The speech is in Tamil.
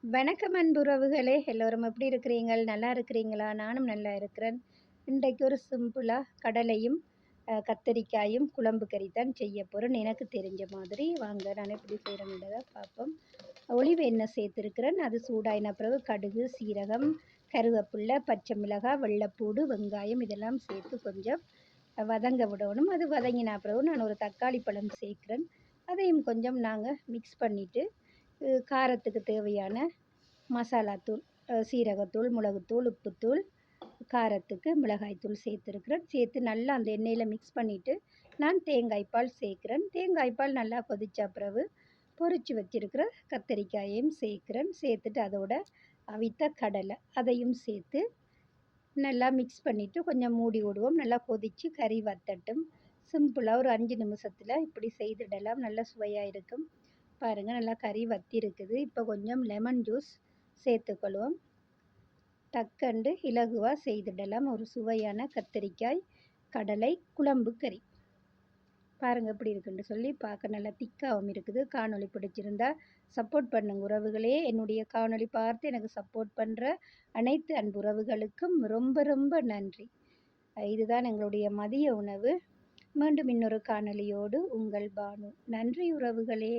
வணக்கம் அன்புறவுகளே! எல்லோரும் எப்படி இருக்கிறீங்கள்? நல்லா இருக்கிறீங்களா? நானும் நல்லா இருக்கிறேன். இன்றைக்கு ஒரு சிம்பிளா கடலையும், கத்தரிக்காயும் குழம்பு கறி தான் செய்ய போறேன். எனக்கு தெரிஞ்ச மாதிரி. வாங்க நான் எப்படி செய்றேன்றத பார்ப்போம். ஒலிவ எண்ணெய் சேர்த்துருக்கிறேன். அது சூடாயின பிறகு கடுகு, சீரகம், கருவேப்பில்ல, பச்சை மிளகாய், வெள்ளைப்பூடு, வெங்காயம் இதெல்லாம் சேர்த்து கொஞ்சம் வதங்க விடணும். அது வதங்கின பிறகு நான் ஒரு தக்காளி பழம் சேர்க்கிறேன். அதையும் கொஞ்சம் நாங்க மிக்ஸ் பண்ணிட்டு, காரத்துக்கு தேவையான மசாலாத்தூள், சீரகத்தூள், மிளகுத்தூள், உப்புத்தூள், காரத்துக்கு மிளகாய்த்தூள் சேர்த்துருக்கிறேன். சேர்த்து நல்லா அந்த எண்ணெயில் மிக்ஸ் பண்ணிவிட்டு நான் தேங்காய் பால் சேர்க்குறேன். தேங்காய் பால் நல்லா கொதித்த பிறகு பொரித்து வச்சிருக்கிற கத்தரிக்காயையும் சேர்க்குறேன். சேர்த்துட்டு அதோட அவித்த கடலை அதையும் சேர்த்து நல்லா மிக்ஸ் பண்ணிவிட்டு கொஞ்சம் மூடி விடுவோம். நல்லா கொதித்து கறி வத்தட்டும். சிம்பிளாக ஒரு 5 நிமிஷத்தில் இப்படி செய்திடலாம். நல்ல சுவையாக இருக்கும். பாருங்கள் நல்லா கறி வத்தி இருக்குது. இப்போ கொஞ்சம் லெமன் ஜூஸ் சேர்த்துக்கொள்வோம். டக்கண்டு இலகுவாக செய்திடலாம் ஒரு சுவையான கத்தரிக்காய் கடலை குழம்பு கறி. பாருங்கள் எப்படி இருக்குன்னு சொல்லி பார்க்க நல்லா திக்காகவும் இருக்குது. காணொளி பிடிச்சிருந்தா சப்போர்ட் பண்ணுங்க உறவுகளே. என்னுடைய காணொளி பார்த்து எனக்கு சப்போர்ட் பண்ணுற அனைத்து அன்புறவுகளுக்கும் ரொம்ப ரொம்ப நன்றி. இதுதான் எங்களுடைய மதிய உணவு. மீண்டும் இன்னொரு காணொளியோடு உங்கள் பானு. நன்றி உறவுகளே.